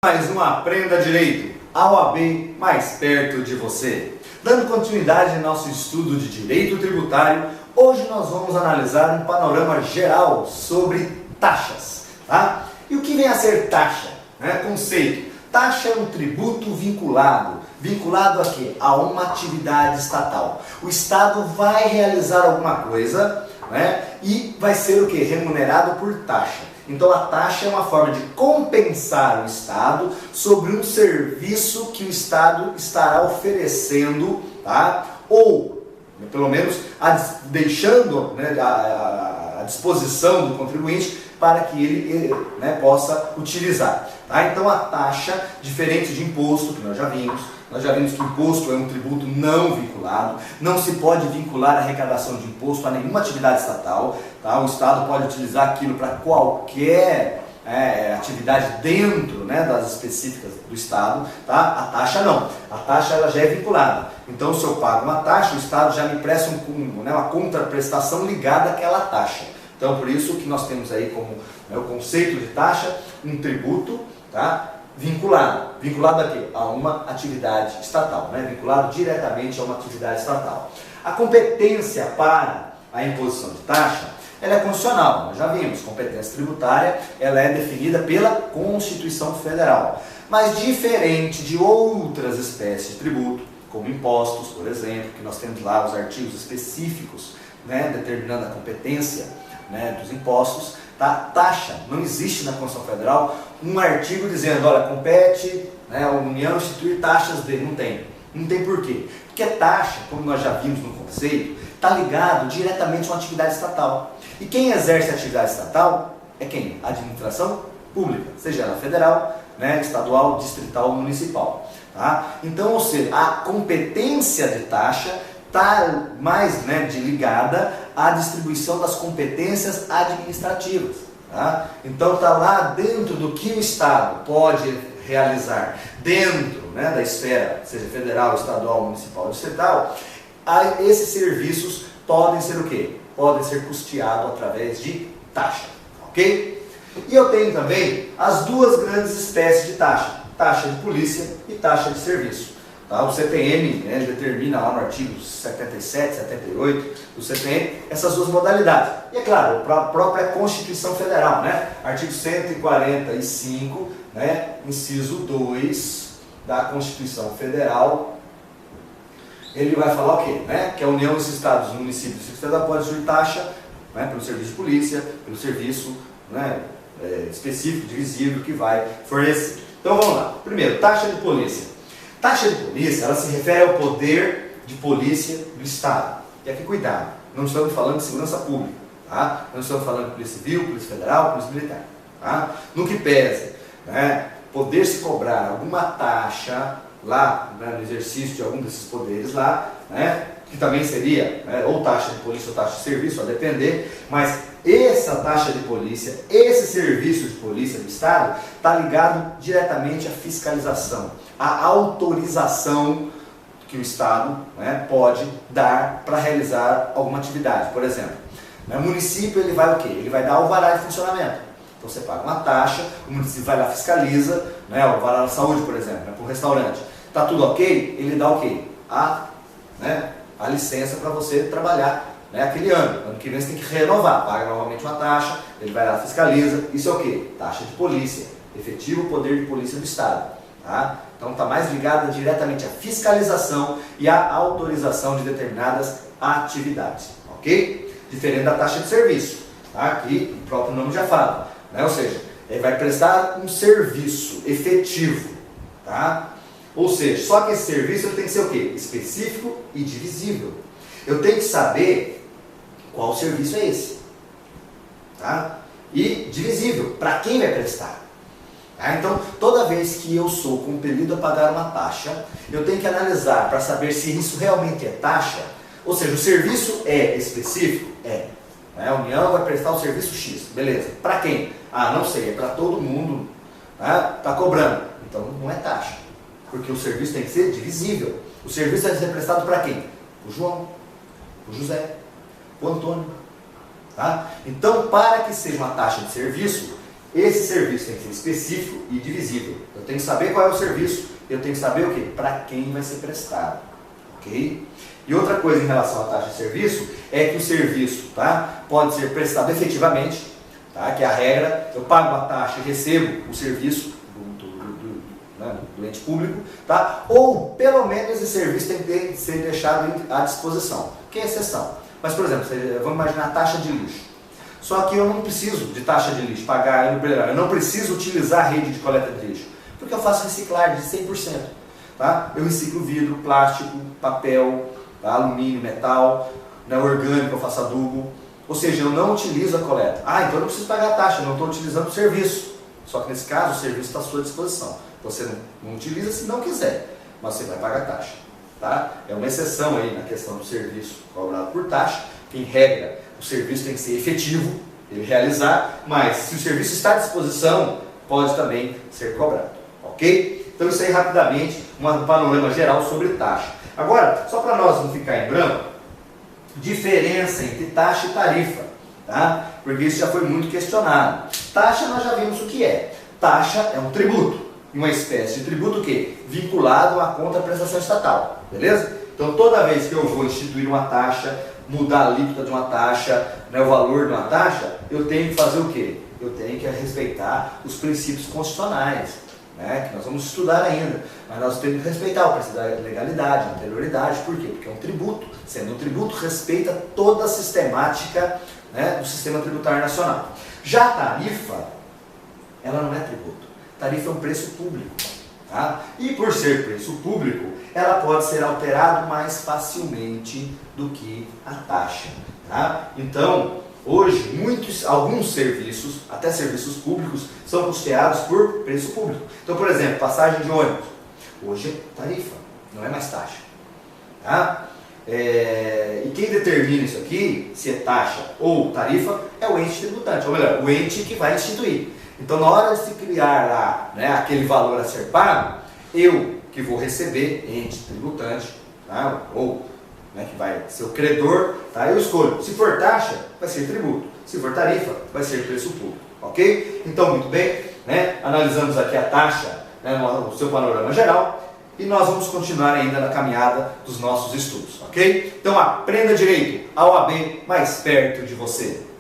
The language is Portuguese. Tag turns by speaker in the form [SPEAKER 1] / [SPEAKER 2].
[SPEAKER 1] Mais um Aprenda Direito, a OAB mais perto de você. Dando continuidade ao nosso estudo de Direito Tributário, hoje nós vamos analisar um panorama geral sobre taxas. Tá? E o que vem a ser taxa? Conceito. Taxa é um tributo vinculado. Vinculado a quê? A uma atividade estatal. O Estado vai realizar alguma coisa, e vai ser o quê? Remunerado por taxa. Então a taxa é uma forma de compensar o Estado sobre um serviço que o Estado estará oferecendo, tá? Ou, pelo menos, deixando à disposição do contribuinte para que ele possa utilizar. Tá? Então a taxa, diferente de imposto, que nós já vimos que imposto é um tributo não vinculado, não se pode vincular a arrecadação de imposto a nenhuma atividade estatal, tá? O Estado pode utilizar aquilo para qualquer atividade dentro das específicas do Estado, tá? A taxa não, a taxa ela já é vinculada. Então se eu pago uma taxa, o Estado já me presta uma contraprestação ligada àquela taxa. Então por isso que nós temos aí como o conceito de taxa, um tributo, tá? Vinculado a quê? A uma atividade estatal, vinculado diretamente a uma atividade estatal. A competência para a imposição de taxa, ela é constitucional, nós já vimos, competência tributária, ela é definida pela Constituição Federal. Mas diferente de outras espécies de tributo, como impostos, por exemplo, que nós temos lá os artigos específicos, determinando a competência dos impostos, tá? Taxa, não existe na Constituição Federal um artigo dizendo, olha, compete a União instituir taxas dele. Não tem por quê? Porque taxa, como nós já vimos no conceito, está ligado diretamente a uma atividade estatal. E quem exerce a atividade estatal é quem? A administração pública, seja ela federal, estadual, distrital ou municipal. Tá? Então, ou seja, a competência de taxa está mais ligada à distribuição das competências administrativas. Tá? Então está lá dentro do que o Estado pode realizar dentro da esfera, seja federal, estadual, municipal, distrital, esses serviços podem ser o quê? Podem ser custeados através de taxa. Ok? E eu tenho também as duas grandes espécies de taxa, taxa de polícia e taxa de serviço. Tá? O CPM determina lá no artigo 77, 78 do CPM essas duas modalidades. E é claro, a própria Constituição Federal, artigo 145, inciso 2 da Constituição Federal, ele vai falar o quê? Que a União dos Estados, municípios e Distrito Federal pode instituir taxa pelo serviço de polícia, pelo serviço específico, divisível que vai fornecer. Então vamos lá. Primeiro, taxa de polícia. Taxa de polícia, ela se refere ao poder de polícia do Estado. E aqui cuidado, não estamos falando de segurança pública, tá? Não estamos falando de polícia civil, polícia federal, polícia militar. Tá? No que pese, poder se cobrar alguma taxa lá, no exercício de algum desses poderes lá, que também seria ou taxa de polícia ou taxa de serviço, a depender, mas essa taxa de polícia, esse serviço de polícia do Estado, está ligado diretamente à fiscalização, à autorização que o Estado pode dar para realizar alguma atividade. Por exemplo, o município ele vai o quê? Ele vai dar alvará de funcionamento. Então você paga uma taxa, o município vai lá, fiscaliza, o alvará da saúde, por exemplo, para um restaurante. Está tudo ok? Ele dá o quê? A licença para você trabalhar aquele ano. Ano que vem você tem que renovar, paga novamente uma taxa, ele vai lá, fiscaliza. Isso é o quê? Taxa de polícia, efetivo poder de polícia do Estado. Tá? Então está mais ligada diretamente à fiscalização e à autorização de determinadas atividades. Ok? Diferente da taxa de serviço. Tá? Aqui o próprio nome já fala. Ou seja, ele vai prestar um serviço efetivo. Tá? Ou seja, só que esse serviço ele tem que ser o quê? Específico e divisível. Eu tenho que saber qual serviço é esse. Tá? E divisível, para quem vai prestar. Tá? Então, toda vez que eu sou compelido a pagar uma taxa, eu tenho que analisar para saber se isso realmente é taxa. Ou seja, o serviço é específico? É. A União vai prestar o serviço X. Beleza. Para quem? Não sei, é para todo mundo. Está cobrando. Então não é taxa. Porque o serviço tem que ser divisível. O serviço deve ser prestado para quem? O João, o José, o Antônio. Tá? Então, para que seja uma taxa de serviço, esse serviço tem que ser específico e divisível. Eu tenho que saber qual é o serviço, eu tenho que saber o quê? Para quem vai ser prestado. Ok? E outra coisa em relação à taxa de serviço é que o serviço, tá, pode ser prestado efetivamente, tá, que é a regra. Eu pago a taxa e recebo o serviço do ente público, tá? Ou pelo menos esse serviço tem que ser deixado à disposição, que é exceção. Mas, por exemplo, vamos imaginar a taxa de lixo. Só que eu não preciso de taxa de lixo, pagar, eu não preciso utilizar a rede de coleta de lixo, porque eu faço reciclagem de 100%. Tá? Eu reciclo vidro, plástico, papel, tá? Alumínio, metal, orgânico, eu faço adubo. Ou seja, eu não utilizo a coleta. Ah, então eu não preciso pagar a taxa, eu não estou utilizando o serviço. Só que nesse caso o serviço está à sua disposição. Você não utiliza se não quiser, mas você vai pagar a taxa. Tá? É uma exceção aí na questão do serviço cobrado por taxa, que em regra o serviço tem que ser efetivo, ele realizar, mas se o serviço está à disposição, pode também ser cobrado. Ok? Então isso aí rapidamente, um panorama geral sobre taxa. Agora, só para nós não ficar em branco, diferença entre taxa e tarifa, tá? Porque isso já foi muito questionado. Taxa nós já vimos o que é. Taxa é um tributo. E uma espécie de tributo o quê? Vinculado à contraprestação estatal, beleza? Então toda vez que eu vou instituir uma taxa, mudar a alíquota de uma taxa, o valor de uma taxa, eu tenho que fazer o quê? Eu tenho que respeitar os princípios constitucionais, que nós vamos estudar ainda, mas nós temos que respeitar o princípio da legalidade, da anterioridade. Por quê? Porque é um tributo. Sendo um tributo, respeita toda a sistemática do sistema tributário nacional. Já a tarifa, ela não é tributo. Tarifa é um preço público, tá? E por ser preço público, ela pode ser alterada mais facilmente do que a taxa, tá? Então, hoje, alguns serviços, até serviços públicos, são custeados por preço público. Então, por exemplo, passagem de ônibus, hoje é tarifa, não é mais taxa, tá? E quem determina isso aqui, se é taxa ou tarifa, é o ente tributante, ou melhor, o ente que vai instituir. Então, na hora de se criar lá aquele valor a ser pago, eu que vou receber, ente tributante, tá? Ou que vai ser o credor, tá? Eu escolho. Se for taxa, vai ser tributo. Se for tarifa, vai ser preço público. Ok? Então, muito bem, analisamos aqui a taxa, no seu panorama geral, e nós vamos continuar ainda na caminhada dos nossos estudos. Ok? Então, aprenda direito, a OAB mais perto de você.